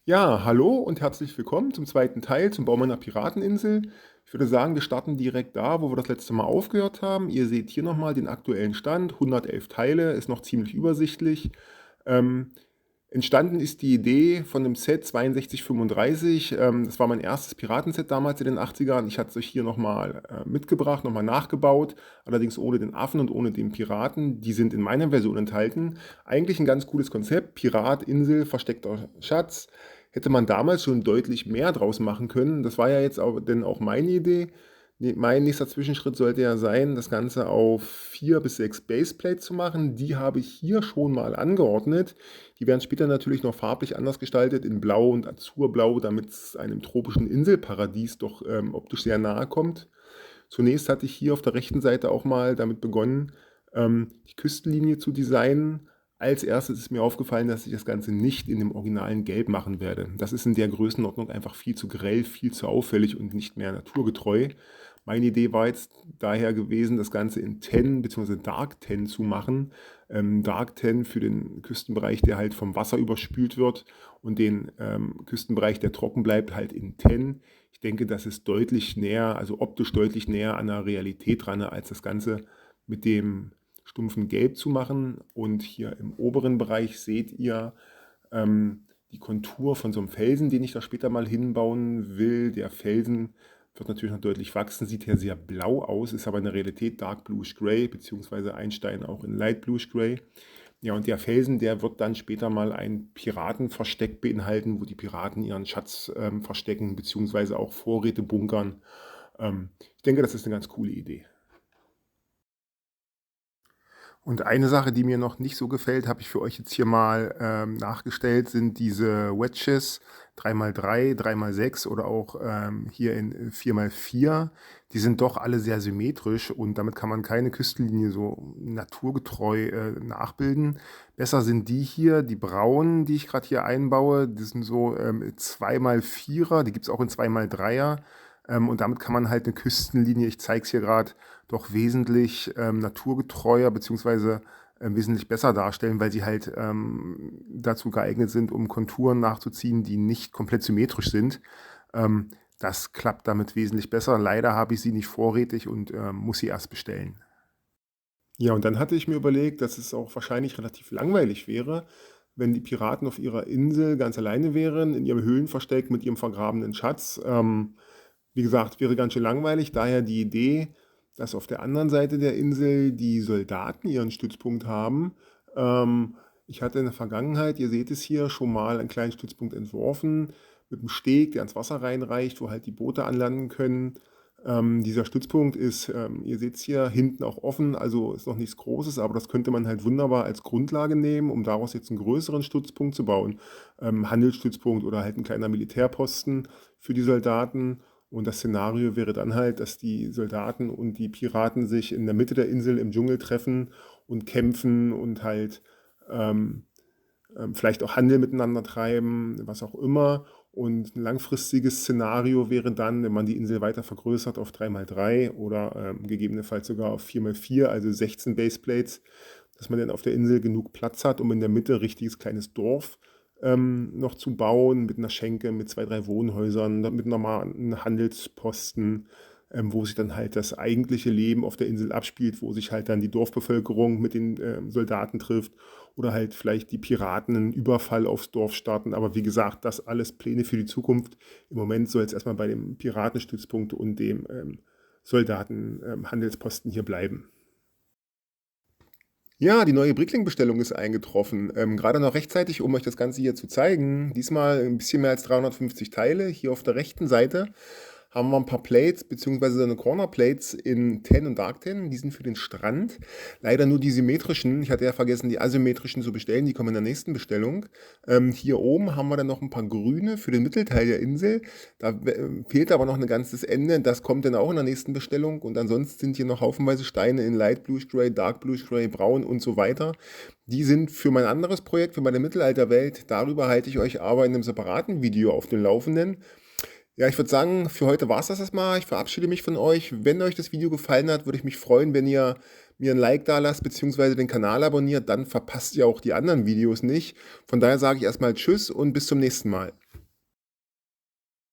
Ja, hallo und herzlich willkommen zum zweiten Teil zum Bau meiner Pirateninsel. Ich würde sagen, wir starten direkt da, wo wir das letzte Mal aufgehört haben. Ihr seht hier nochmal den aktuellen Stand, 111 Teile, ist noch ziemlich übersichtlich. Ähm, Entstanden ist die Idee von dem Set 6235. Das war mein erstes Piratenset damals in den 80ern. Ich hatte es euch hier nochmal mitgebracht, nochmal nachgebaut, allerdings ohne den Affen und ohne den Piraten. Die sind in meiner Version enthalten. Eigentlich ein ganz cooles Konzept. Pirat, Insel, versteckter Schatz. Hätte man damals schon deutlich mehr draus machen können. Das war ja jetzt auch, denn auch meine Idee. Mein nächster Zwischenschritt sollte ja sein, das Ganze auf 4 bis 6 Baseplates zu machen. Die habe ich hier schon mal angeordnet. Die werden später natürlich noch farblich anders gestaltet, in Blau und Azurblau, damit es einem tropischen Inselparadies doch optisch sehr nahe kommt. Zunächst hatte ich hier auf der rechten Seite auch mal damit begonnen, die Küstenlinie zu designen. Als erstes ist mir aufgefallen, dass ich das Ganze nicht in dem originalen Gelb machen werde. Das ist in der Größenordnung einfach viel zu grell, viel zu auffällig und nicht mehr naturgetreu. Meine Idee war jetzt daher gewesen, das Ganze in Tan bzw. Dark Tan zu machen. Dark Tan für den Küstenbereich, der halt vom Wasser überspült wird, und den Küstenbereich, der trocken bleibt, halt in Tan. Ich denke, das ist deutlich näher, also optisch deutlich näher an der Realität dran, als das Ganze mit dem stumpfen Gelb zu machen. Und hier im oberen Bereich seht ihr die Kontur von so einem Felsen, den ich da später mal hinbauen will. Der Felsen wird natürlich noch deutlich wachsen, sieht hier sehr blau aus, ist aber in der Realität Dark Bluish Gray, beziehungsweise Einstein auch in Light Bluish Gray. Ja, und der Felsen, der wird dann später mal ein Piratenversteck beinhalten, wo die Piraten ihren Schatz verstecken, beziehungsweise auch Vorräte bunkern. Ich denke, das ist eine ganz coole Idee. Und eine Sache, die mir noch nicht so gefällt, habe ich für euch jetzt hier mal nachgestellt, sind diese Wedges 3x3, 3x6 oder auch hier in 4x4. Die sind doch alle sehr symmetrisch und damit kann man keine Küstenlinie so naturgetreu nachbilden. Besser sind die hier, die braunen, die ich gerade hier einbaue. Die sind so 2x4er, die gibt es auch in 2x3er. Und damit kann man halt eine Küstenlinie, ich zeige es hier gerade, doch wesentlich naturgetreuer bzw. Wesentlich besser darstellen, weil sie halt dazu geeignet sind, um Konturen nachzuziehen, die nicht komplett symmetrisch sind. Das klappt damit wesentlich besser. Leider habe ich sie nicht vorrätig und muss sie erst bestellen. Ja, und dann hatte ich mir überlegt, dass es auch wahrscheinlich relativ langweilig wäre, wenn die Piraten auf ihrer Insel ganz alleine wären, in ihrem Höhlenversteck mit ihrem vergrabenen Schatz. Wie gesagt, wäre ganz schön langweilig. Daher die Idee, dass auf der anderen Seite der Insel die Soldaten ihren Stützpunkt haben. Ich hatte in der Vergangenheit, ihr seht es hier, schon mal einen kleinen Stützpunkt entworfen mit einem Steg, der ins Wasser reinreicht, wo halt die Boote anlanden können. Dieser Stützpunkt ist, ihr seht es hier, hinten auch offen, also ist noch nichts Großes, aber das könnte man halt wunderbar als Grundlage nehmen, um daraus jetzt einen größeren Stützpunkt zu bauen. Handelsstützpunkt oder halt ein kleiner Militärposten für die Soldaten. Und das Szenario wäre dann halt, dass die Soldaten und die Piraten sich in der Mitte der Insel im Dschungel treffen und kämpfen und halt ähm, vielleicht auch Handel miteinander treiben, was auch immer. Und ein langfristiges Szenario wäre dann, wenn man die Insel weiter vergrößert auf 3x3 oder gegebenenfalls sogar auf 4x4, also 16 Baseplates, dass man dann auf der Insel genug Platz hat, um in der Mitte ein richtiges kleines Dorf noch zu bauen, mit einer Schenke, mit 2, 3 Wohnhäusern, mit normalen Handelsposten, wo sich dann halt das eigentliche Leben auf der Insel abspielt, wo sich halt dann die Dorfbevölkerung mit den Soldaten trifft oder halt vielleicht die Piraten einen Überfall aufs Dorf starten. Aber wie gesagt, das alles Pläne für die Zukunft. Im Moment soll es erstmal bei dem Piratenstützpunkt und dem Soldatenhandelsposten hier bleiben. Ja, die neue Brickling-Bestellung ist eingetroffen. Gerade noch rechtzeitig, um euch das Ganze hier zu zeigen. Diesmal ein bisschen mehr als 350 Teile. Hier auf der rechten Seite haben wir ein paar Plates, beziehungsweise so eine Corner Plates in Tan und Dark Tan. Die sind für den Strand. Leider nur die symmetrischen. Ich hatte ja vergessen, die asymmetrischen zu bestellen. Die kommen in der nächsten Bestellung. Hier oben haben wir dann noch ein paar grüne für den Mittelteil der Insel. Da fehlt aber noch ein ganzes Ende. Das kommt dann auch in der nächsten Bestellung. Und ansonsten sind hier noch haufenweise Steine in Light Bluish Gray, Dark Bluish Gray, Braun und so weiter. Die sind für mein anderes Projekt, für meine Mittelalterwelt. Darüber halte ich euch aber in einem separaten Video auf den Laufenden. Ja, ich würde sagen, für heute war es das erstmal. Ich verabschiede mich von euch. Wenn euch das Video gefallen hat, würde ich mich freuen, wenn ihr mir ein Like da lasst, beziehungsweise den Kanal abonniert. Dann verpasst ihr auch die anderen Videos nicht. Von daher sage ich erstmal Tschüss und bis zum nächsten Mal.